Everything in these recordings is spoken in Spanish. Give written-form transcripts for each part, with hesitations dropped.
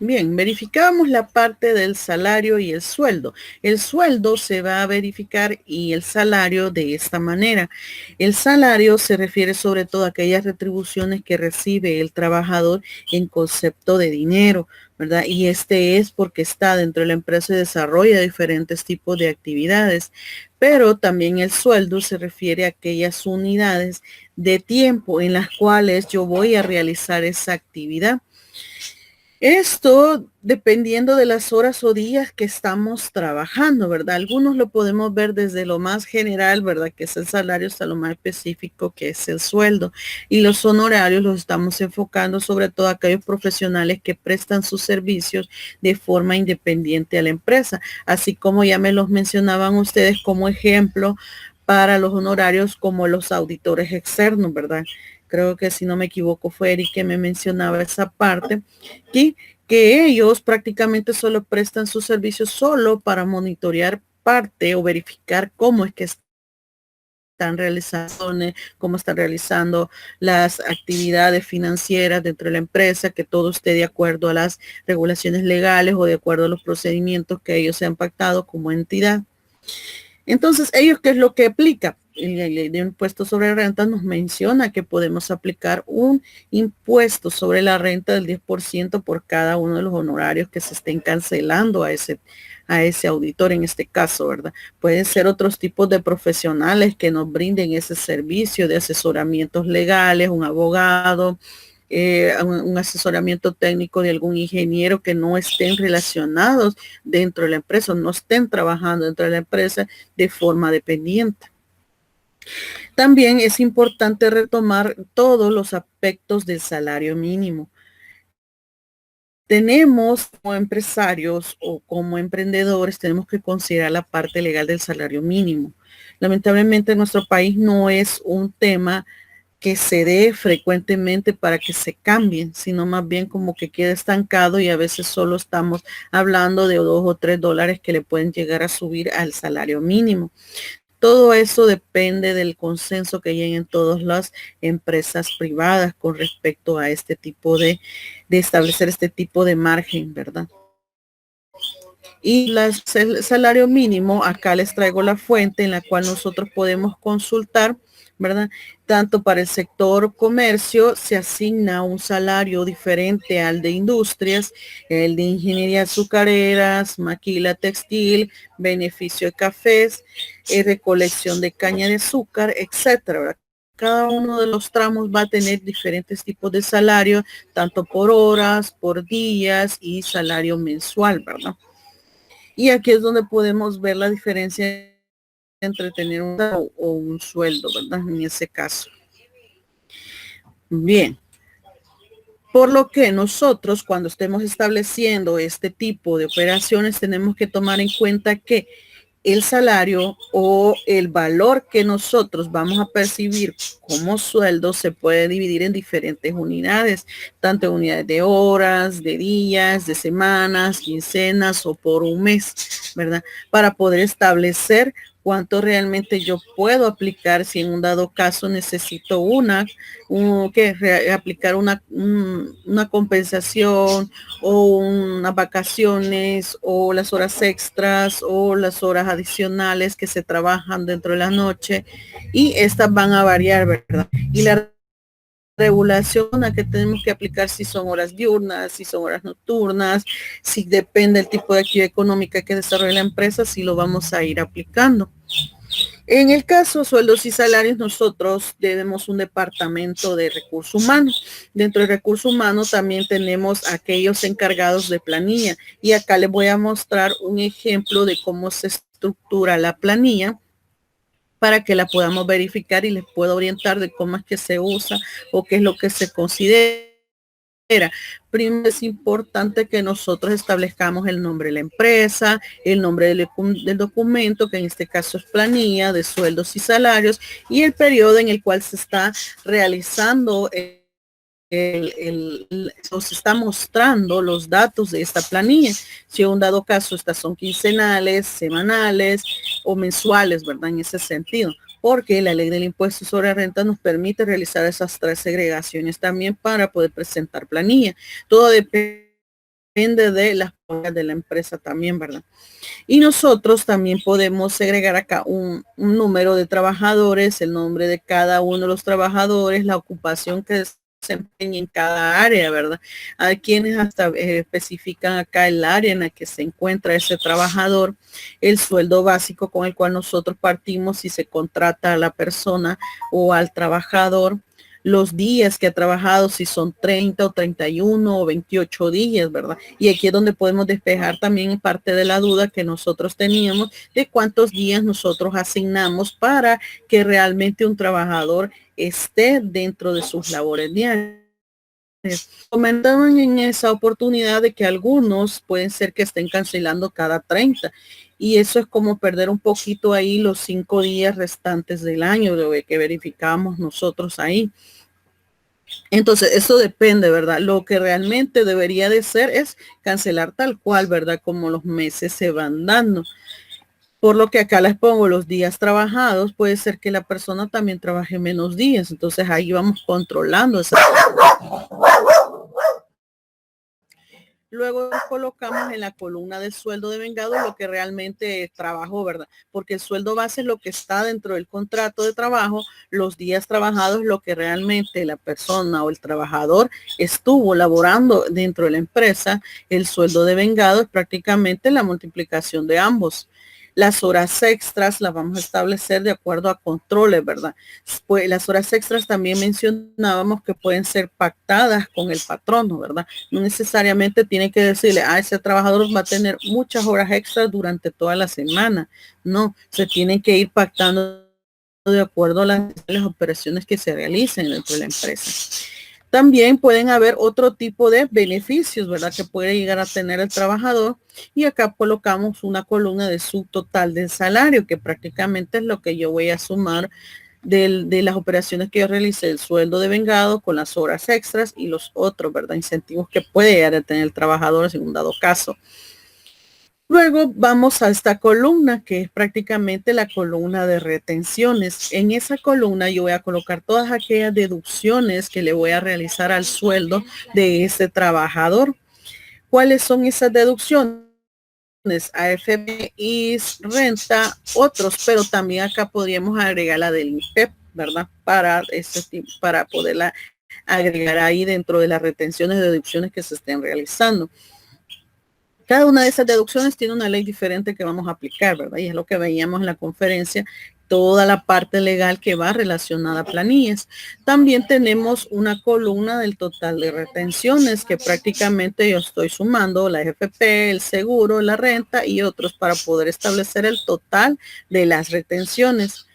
Bien, verificamos la parte del salario y el sueldo. El sueldo se va a verificar y el salario de esta manera. El salario se refiere sobre todo a aquellas retribuciones que recibe el trabajador en concepto de dinero, ¿verdad? Y este es porque está dentro de la empresa y desarrolla diferentes tipos de actividades. Pero también el sueldo se refiere a aquellas unidades de tiempo en las cuales yo voy a realizar esa actividad. Esto dependiendo de las horas o días que estamos trabajando, ¿verdad? Algunos lo podemos ver desde lo más general, ¿verdad? Que es el salario, hasta lo más específico, que es el sueldo. Y los honorarios los estamos enfocando sobre todo a aquellos profesionales que prestan sus servicios de forma independiente a la empresa, así como ya me los mencionaban ustedes como ejemplo para los honorarios como los auditores externos, ¿verdad? Creo que si no me equivoco fue Eric que me mencionaba esa parte y que ellos prácticamente solo prestan sus servicios solo para monitorear parte o verificar cómo es que están realizando, cómo están realizando las actividades financieras dentro de la empresa, que todo esté de acuerdo a las regulaciones legales o de acuerdo a los procedimientos que ellos se han pactado como entidad. Entonces, ellos, ¿qué es lo que aplica? La ley de impuesto sobre renta nos menciona que podemos aplicar un impuesto sobre la renta del 10% por cada uno de los honorarios que se estén cancelando a ese auditor en este caso, ¿verdad? Pueden ser otros tipos de profesionales que nos brinden ese servicio de asesoramientos legales, un abogado, un asesoramiento técnico de algún ingeniero que no estén relacionados dentro de la empresa, no estén trabajando dentro de la empresa de forma dependiente. También es importante retomar todos los aspectos del salario mínimo. Tenemos como empresarios o como emprendedores, tenemos que considerar la parte legal del salario mínimo. Lamentablemente en nuestro país no es un tema que se dé frecuentemente para que se cambien, sino más bien como que queda estancado y a veces solo estamos hablando de $2 o $3 que le pueden llegar a subir al salario mínimo. Todo eso depende del consenso que lleguen todas las empresas privadas con respecto a este tipo de establecer este tipo de margen, ¿verdad? Y el salario mínimo, acá les traigo la fuente en la cual nosotros podemos consultar, ¿verdad? Tanto para el sector comercio se asigna un salario diferente al de industrias, el de ingeniería azucareras, maquila textil, beneficio de cafés, recolección de caña de azúcar, etcétera, ¿verdad? Cada uno de los tramos va a tener diferentes tipos de salario, tanto por horas, por días y salario mensual, ¿verdad? Y aquí es donde podemos ver la diferencia entre tener o un sueldo, ¿verdad? En ese caso. Bien. Por lo que nosotros cuando estemos estableciendo este tipo de operaciones tenemos que tomar en cuenta que el salario o el valor que nosotros vamos a percibir como sueldo se puede dividir en diferentes unidades, tanto unidades de horas, de días, de semanas, quincenas o por un mes, ¿verdad? Para poder establecer cuánto realmente yo puedo aplicar si en un dado caso necesito aplicar una compensación o unas vacaciones o las horas extras o las horas adicionales que se trabajan dentro de la noche y estas van a variar, ¿verdad? Y la regulación a que tenemos que aplicar si son horas diurnas, si son horas nocturnas, si depende del tipo de actividad económica que desarrolla la empresa, si lo vamos a ir aplicando. En el caso de sueldos y salarios, nosotros tenemos un departamento de recursos humanos. Dentro de recursos humanos también tenemos aquellos encargados de planilla. Y acá les voy a mostrar un ejemplo de cómo se estructura la planilla para que la podamos verificar y les pueda orientar de cómo es que se usa o qué es lo que se considera. Primero es importante que nosotros establezcamos el nombre de la empresa, el nombre del documento, que en este caso es planilla de sueldos y salarios, y el periodo en el cual se está realizando nos está mostrando los datos de esta planilla. Si en un dado caso estas son quincenales, semanales o mensuales, ¿verdad? En ese sentido, porque la ley del impuesto sobre renta nos permite realizar esas tres segregaciones también para poder presentar planilla. Todo depende depende de las políticas de la empresa también, ¿verdad? Y nosotros también podemos segregar acá un número de trabajadores, el nombre de cada uno de los trabajadores, la ocupación que desempeña en cada área, ¿verdad? Hay quienes hasta especifican acá el área en la que se encuentra ese trabajador, el sueldo básico con el cual nosotros partimos si se contrata a la persona o al trabajador, los días que ha trabajado, si son 30 o 31 o 28 días, ¿verdad? Y aquí es donde podemos despejar también parte de la duda que nosotros teníamos de cuántos días nosotros asignamos para que realmente un trabajador esté dentro de sus labores diarias. Comentaban en esa oportunidad de que algunos pueden ser que estén cancelando cada 30 y eso es como perder un poquito ahí los 5 días restantes del año, lo que verificamos nosotros ahí. Entonces, eso depende, ¿verdad? Lo que realmente debería de ser es cancelar tal cual, ¿verdad? Como los meses se van dando. Por lo que acá les pongo los días trabajados, puede ser que la persona también trabaje menos días. Entonces ahí vamos controlando esa. Luego colocamos en la columna del sueldo de vengado lo que realmente es trabajo, ¿verdad? Porque el sueldo base es lo que está dentro del contrato de trabajo, los días trabajados, lo que realmente la persona o el trabajador estuvo laborando dentro de la empresa. El sueldo de vengado es prácticamente la multiplicación de ambos. Las horas extras las vamos a establecer de acuerdo a controles, ¿verdad? Pues las horas extras también mencionábamos que pueden ser pactadas con el patrono, ¿verdad? No necesariamente tiene que decirle, ese trabajador va a tener muchas horas extras durante toda la semana. No, se tienen que ir pactando de acuerdo a las operaciones que se realicen dentro de la empresa. También pueden haber otro tipo de beneficios, ¿verdad? Que puede llegar a tener el trabajador. Y acá colocamos una columna de su total del salario, que prácticamente es lo que yo voy a sumar de las operaciones que yo realicé, el sueldo de vengado con las horas extras y los otros, ¿verdad? Incentivos que puede llegar a tener el trabajador en un dado caso. Luego vamos a esta columna que es prácticamente la columna de retenciones. En esa columna yo voy a colocar todas aquellas deducciones que le voy a realizar al sueldo de ese trabajador. ¿Cuáles son esas deducciones? AFP, IS, renta, otros, pero también acá podríamos agregar la del IPEP, ¿verdad? Para poderla agregar ahí dentro de las retenciones de deducciones que se estén realizando. Cada una de esas deducciones tiene una ley diferente que vamos a aplicar, ¿verdad? Y es lo que veíamos en la conferencia, toda la parte legal que va relacionada a planillas. También tenemos una columna del total de retenciones que prácticamente yo estoy sumando la FP, el seguro, la renta y otros para poder establecer el total de las retenciones.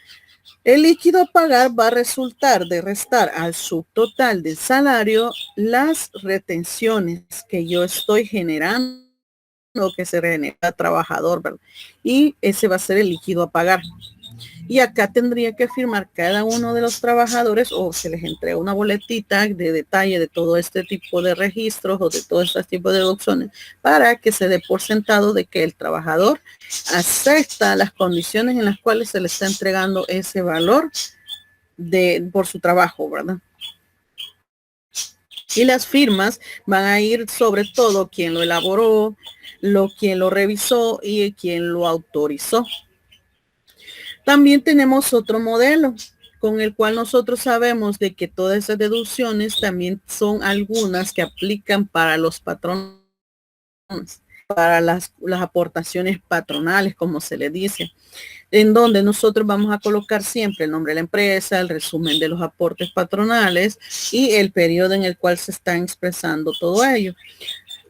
El líquido a pagar va a resultar de restar al subtotal del salario las retenciones que yo estoy generando que se genera trabajador, ¿verdad? Y ese va a ser el líquido a pagar. Y acá tendría que firmar cada uno de los trabajadores o se les entrega una boletita de detalle de todo este tipo de registros o de todo este tipo de deducciones para que se dé por sentado de que el trabajador acepta las condiciones en las cuales se le está entregando ese valor por su trabajo, ¿verdad? Y las firmas van a ir sobre todo quien lo elaboró, quien lo revisó y quien lo autorizó. También tenemos otro modelo con el cual nosotros sabemos de que todas esas deducciones también son algunas que aplican para los patrones, para las aportaciones patronales, como se le dice, en donde nosotros vamos a colocar siempre el nombre de la empresa, el resumen de los aportes patronales y el periodo en el cual se está expresando todo ello.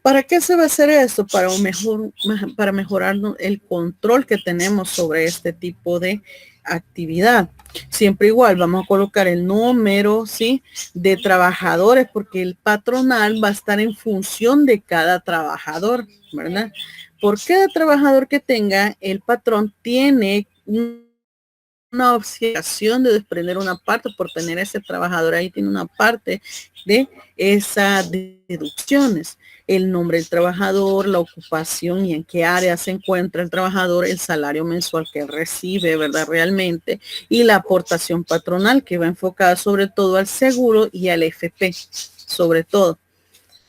¿Para qué se va a hacer esto? Para mejorar el control que tenemos sobre este tipo de actividad. Siempre igual, vamos a colocar el número, ¿sí? De trabajadores, porque el patronal va a estar en función de cada trabajador, ¿verdad? Por cada trabajador que tenga, el patrón tiene una obligación de desprender una parte por tener ese trabajador ahí, tiene una parte de esas deducciones, el nombre del trabajador, la ocupación y en qué área se encuentra el trabajador, el salario mensual que recibe, ¿verdad? Realmente, y la aportación patronal que va enfocada sobre todo al seguro y al FP, sobre todo.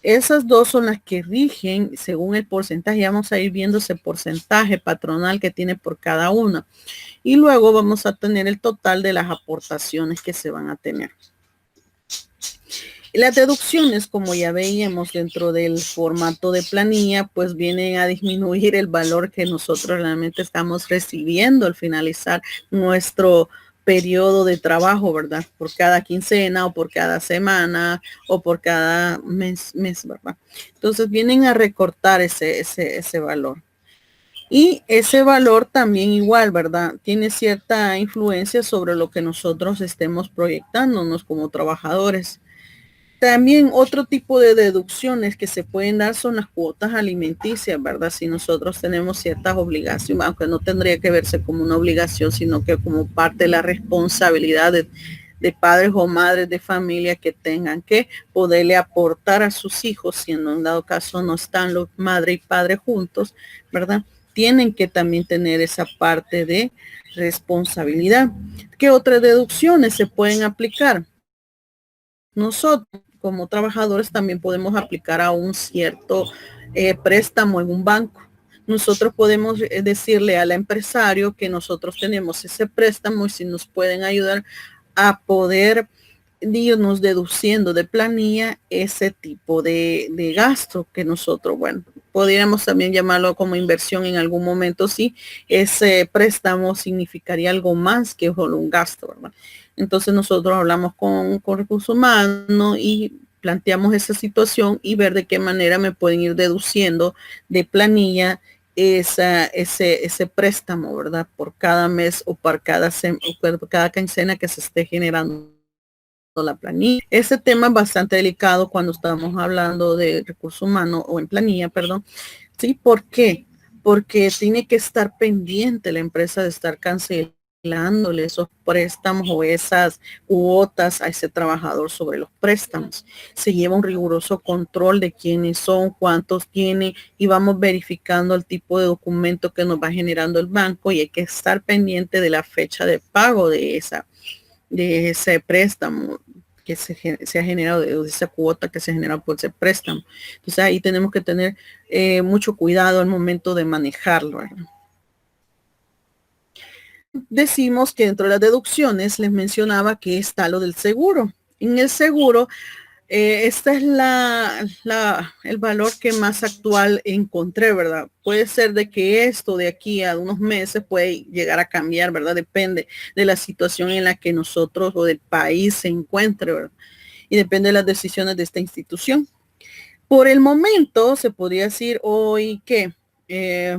Esas dos son las que rigen según el porcentaje. Vamos a ir viendo ese porcentaje patronal que tiene por cada una. Y luego vamos a tener el total de las aportaciones que se van a tener. Las deducciones, como ya veíamos dentro del formato de planilla, pues vienen a disminuir el valor que nosotros realmente estamos recibiendo al finalizar nuestro periodo de trabajo, ¿verdad? Por cada quincena o por cada semana o por cada mes, ¿verdad? Entonces vienen a recortar ese valor. Y ese valor también igual, ¿verdad? Tiene cierta influencia sobre lo que nosotros estemos proyectándonos como trabajadores. También otro tipo de deducciones que se pueden dar son las cuotas alimenticias, ¿verdad? Si nosotros tenemos ciertas obligaciones, aunque no tendría que verse como una obligación, sino que como parte de la responsabilidad de padres o madres de familia que tengan que poderle aportar a sus hijos, si en un dado caso no están los madre y padre juntos, ¿verdad? Tienen que también tener esa parte de responsabilidad. ¿Qué otras deducciones se pueden aplicar? Nosotros como trabajadores también podemos aplicar a un cierto préstamo en un banco. Nosotros podemos decirle al empresario que nosotros tenemos ese préstamo y si nos pueden ayudar a poder irnos deduciendo de planilla ese tipo de gasto que nosotros, bueno, podríamos también llamarlo como inversión en algún momento si ese préstamo significaría algo más que solo un gasto, ¿verdad? Entonces nosotros hablamos con recursos humanos y planteamos esa situación y ver de qué manera me pueden ir deduciendo de planilla ese préstamo, ¿verdad? Por cada mes o por cada quincena que se esté generando la planilla. Ese tema es bastante delicado cuando estamos hablando de recursos humanos o en planilla, perdón. ¿Sí? ¿Por qué? Porque tiene que estar pendiente la empresa de estar cancelándole esos préstamos o esas cuotas a ese trabajador sobre los préstamos. Se lleva un riguroso control de quiénes son, cuántos tiene y vamos verificando el tipo de documento que nos va generando el banco y hay que estar pendiente de la fecha de pago de ese préstamo que se ha generado, de esa cuota que se ha generado por ese préstamo. Entonces ahí tenemos que tener mucho cuidado al momento de manejarlo, ¿verdad? Decimos que dentro de las deducciones les mencionaba que está lo del seguro. En el seguro, esta es el valor que más actual encontré, ¿verdad? Puede ser de que esto de aquí a unos meses puede llegar a cambiar, ¿verdad? Depende de la situación en la que nosotros o del país se encuentre, ¿verdad? Y depende de las decisiones de esta institución. Por el momento, se podría decir hoy que,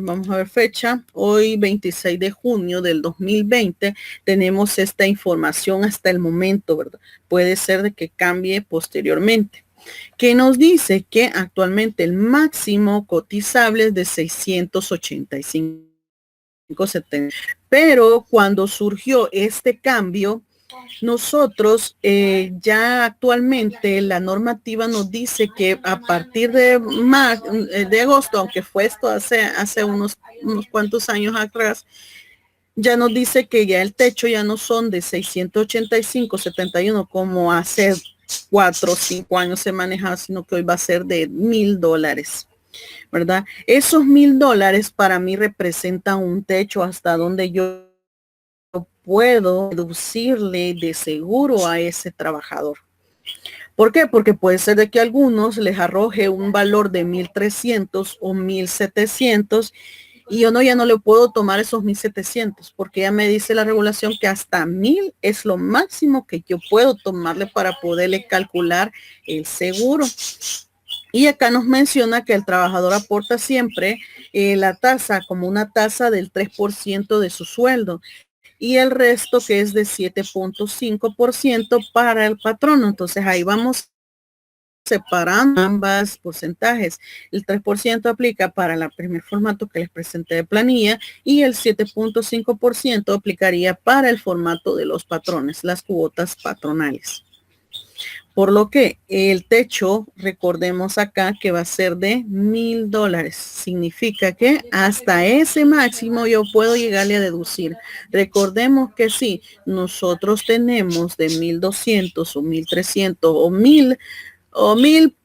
vamos a ver fecha, hoy 26 de junio del 2020, tenemos esta información hasta el momento, ¿verdad? Puede ser de que cambie posteriormente. Que nos dice que actualmente el máximo cotizable es de 685.70. Pero cuando surgió este cambio, nosotros ya actualmente la normativa nos dice que a partir de agosto, aunque fue esto hace unos cuantos años atrás, ya nos dice que ya el techo ya no son de 685.71 como hace 4 o 5 años se manejaba, sino que hoy va a ser de $1,000, ¿verdad? Esos $1,000 para mí representan un techo hasta donde yo puedo deducirle de seguro a ese trabajador. ¿Por qué? Porque puede ser de que a algunos les arroje un valor de 1,300 o 1,700 y yo ya no le puedo tomar esos 1,700 porque ya me dice la regulación que hasta 1,000 es lo máximo que yo puedo tomarle para poderle calcular el seguro. Y acá nos menciona que el trabajador aporta siempre la tasa como una tasa del 3% de su sueldo y el resto que es de 7.5% para el patrono. Entonces ahí vamos separando ambas porcentajes. El 3% aplica para el primer formato que les presenté de planilla y el 7.5% aplicaría para el formato de los patrones, las cuotas patronales. Por lo que el techo, recordemos acá que va a ser de $1,000. Significa que hasta ese máximo yo puedo llegarle a deducir. Recordemos que si nosotros tenemos de 1,200 o 1,300 o 1,000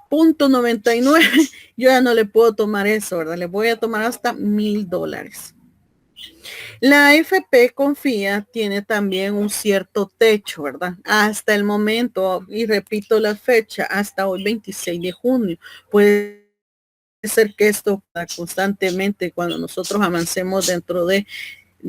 .99, yo ya no le puedo tomar eso, ¿verdad? Le voy a tomar hasta $1,000. La AFP Confía tiene también un cierto techo, ¿verdad? Hasta el momento, y repito la fecha, hasta hoy 26 de junio. Puede ser que esto constantemente cuando nosotros avancemos dentro de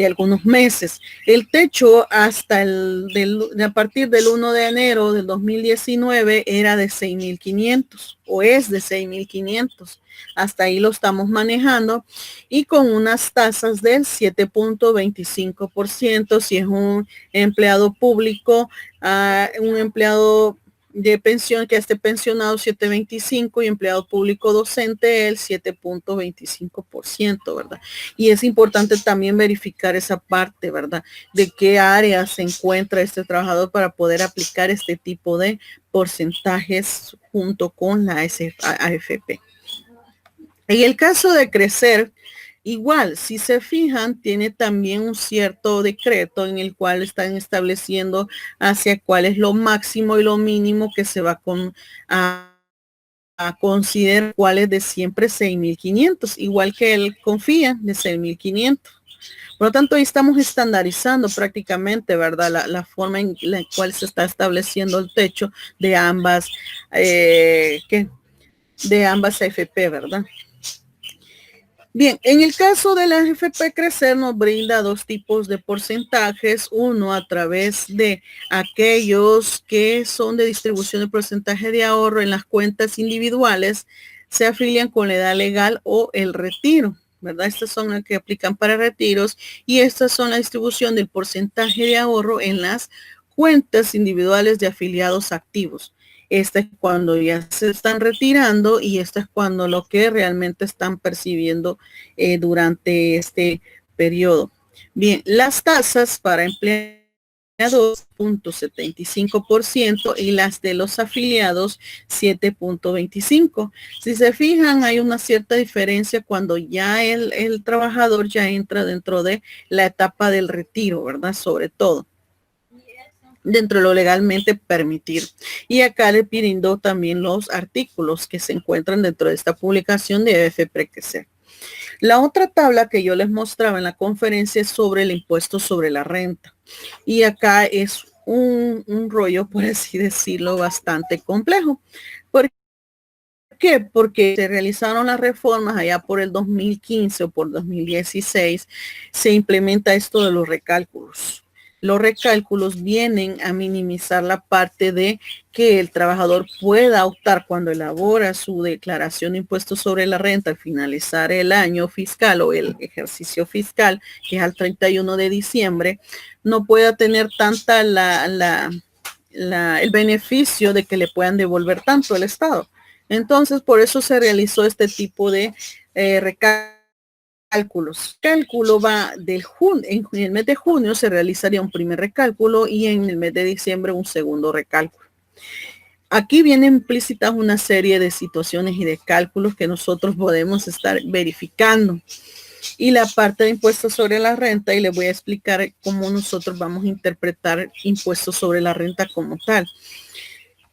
algunos meses. El techo hasta a partir del 1 de enero del 2019 era de 6,500 o es de 6,500. Hasta ahí lo estamos manejando y con unas tasas del 7.25% si es un empleado público, un empleado de pensión que esté pensionado 7.25 y empleado público docente el 7.25%, ¿verdad? Y es importante también verificar esa parte, ¿verdad? De qué área se encuentra este trabajador para poder aplicar este tipo de porcentajes junto con la AFP. En el caso de Crecer, igual, si se fijan, tiene también un cierto decreto en el cual están estableciendo hacia cuál es lo máximo y lo mínimo que se va a considerar, cuál es de siempre 6,500, igual que él confía de 6,500. Por lo tanto, ahí estamos estandarizando prácticamente, ¿verdad? La forma en la cual se está estableciendo el techo de ambas, de ambas AFP, ¿verdad? Bien, en el caso de la AFP Crecer nos brinda dos tipos de porcentajes, uno a través de aquellos que son de distribución de porcentaje de ahorro en las cuentas individuales, se afilian con la edad legal o el retiro, ¿verdad? Estas son las que aplican para retiros y estas son la distribución del porcentaje de ahorro en las cuentas individuales de afiliados activos. Esta es cuando ya se están retirando y esta es cuando lo que realmente están percibiendo durante este periodo. Bien, las tasas para empleados 0.75% y las de los afiliados 7.25. Si se fijan, hay una cierta diferencia cuando ya el trabajador ya entra dentro de la etapa del retiro, ¿verdad? Sobre todo dentro de lo legalmente permitido. Y acá le brindo también los artículos que se encuentran dentro de esta publicación de AFP Crecer. La otra tabla que yo les mostraba en la conferencia es sobre el impuesto sobre la renta. Y acá es un rollo, por así decirlo, bastante complejo. ¿Por qué? Porque se realizaron las reformas allá por el 2015 o por 2016. Se implementa esto de los recálculos. Los recálculos vienen a minimizar la parte de que el trabajador pueda optar cuando elabora su declaración de impuestos sobre la renta al finalizar el año fiscal o el ejercicio fiscal, que es al 31 de diciembre, no pueda tener tanta el beneficio de que le puedan devolver tanto el Estado. Entonces, por eso se realizó este tipo de recálculos. Cálculo va del en el mes de junio se realizaría un primer recálculo y en el mes de diciembre un segundo recálculo. Aquí vienen implícitas una serie de situaciones y de cálculos que nosotros podemos estar verificando. Y la parte de impuestos sobre la renta, y les voy a explicar cómo nosotros vamos a interpretar impuestos sobre la renta como tal.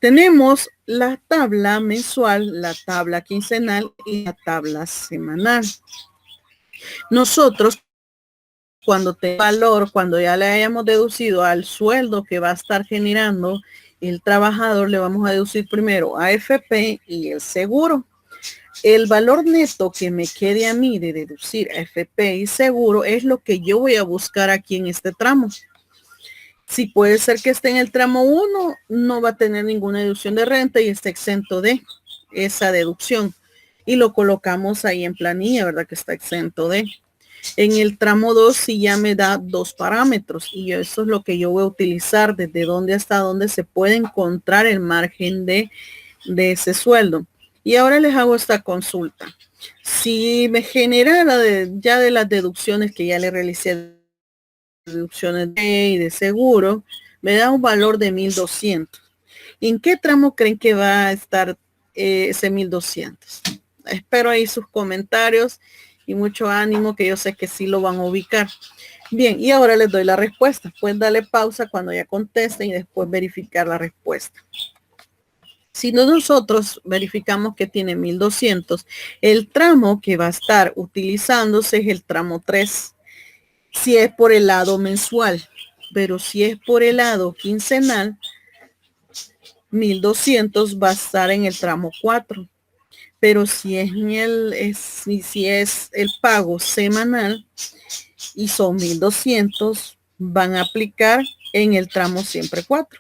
Tenemos la tabla mensual, la tabla quincenal y la tabla semanal. Nosotros, cuando te valor, cuando ya le hayamos deducido al sueldo que va a estar generando el trabajador, le vamos a deducir primero AFP y el seguro. El valor neto que me quede a mí de deducir AFP y seguro es lo que yo voy a buscar aquí en este tramo. Si puede ser que esté en el tramo 1, no va a tener ninguna deducción de renta y está exento de esa deducción. Y lo colocamos ahí en planilla, ¿verdad? Que está exento de. En el tramo 2 sí ya me da dos parámetros y eso es lo que yo voy a utilizar desde dónde hasta dónde se puede encontrar el margen de ese sueldo. Y ahora les hago esta consulta. Si me generara ya de las deducciones que ya le realicé, deducciones de seguro, me da un valor de 1,200. ¿En qué tramo creen que va a estar ese 1,200? Espero ahí sus comentarios y mucho ánimo, que yo sé que sí lo van a ubicar. Bien, y ahora les doy la respuesta. Pueden darle pausa cuando ya contesten y después verificar la respuesta. Si nosotros verificamos que tiene 1200, el tramo que va a estar utilizándose es el tramo 3, si es por el lado mensual, pero si es por el lado quincenal, 1200 va a estar en el tramo 4. Pero si es si es el pago semanal y son 1200, van a aplicar en el tramo siempre 4.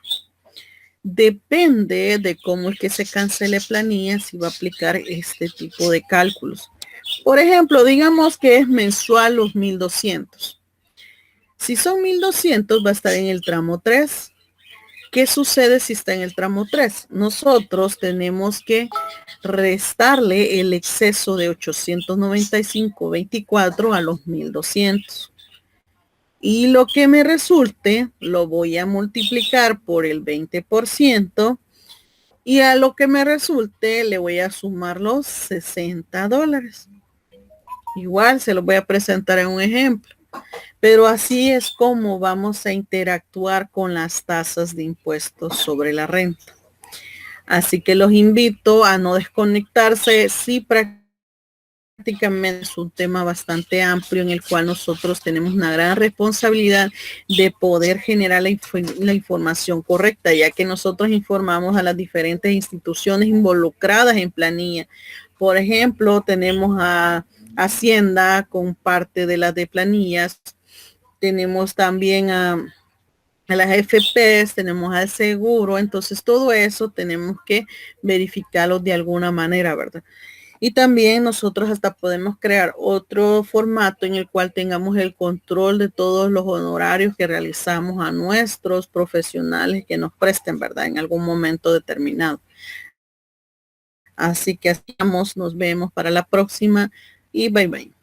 Depende de cómo es que se cancele planilla, si va a aplicar este tipo de cálculos. Por ejemplo, digamos que es mensual los 1200. Si son 1200, va a estar en el tramo 3. ¿Qué sucede si está en el tramo 3? Nosotros tenemos que restarle el exceso de 895.24 a los 1200. Y lo que me resulte, lo voy a multiplicar por el 20%. Y a lo que me resulte, le voy a sumar los $60. Igual se los voy a presentar en un ejemplo. Pero así es como vamos a interactuar con las tasas de impuestos sobre la renta. Así que los invito a no desconectarse. Sí, prácticamente es un tema bastante amplio en el cual nosotros tenemos una gran responsabilidad de poder generar la información correcta, ya que nosotros informamos a las diferentes instituciones involucradas en planilla. Por ejemplo, tenemos a Hacienda con parte de las de planillas. Tenemos también a las FPs, tenemos al seguro, entonces todo eso tenemos que verificarlo de alguna manera, ¿verdad? Y también nosotros hasta podemos crear otro formato en el cual tengamos el control de todos los honorarios que realizamos a nuestros profesionales que nos presten, ¿verdad? En algún momento determinado. Así que así vamos, nos vemos para la próxima y bye bye.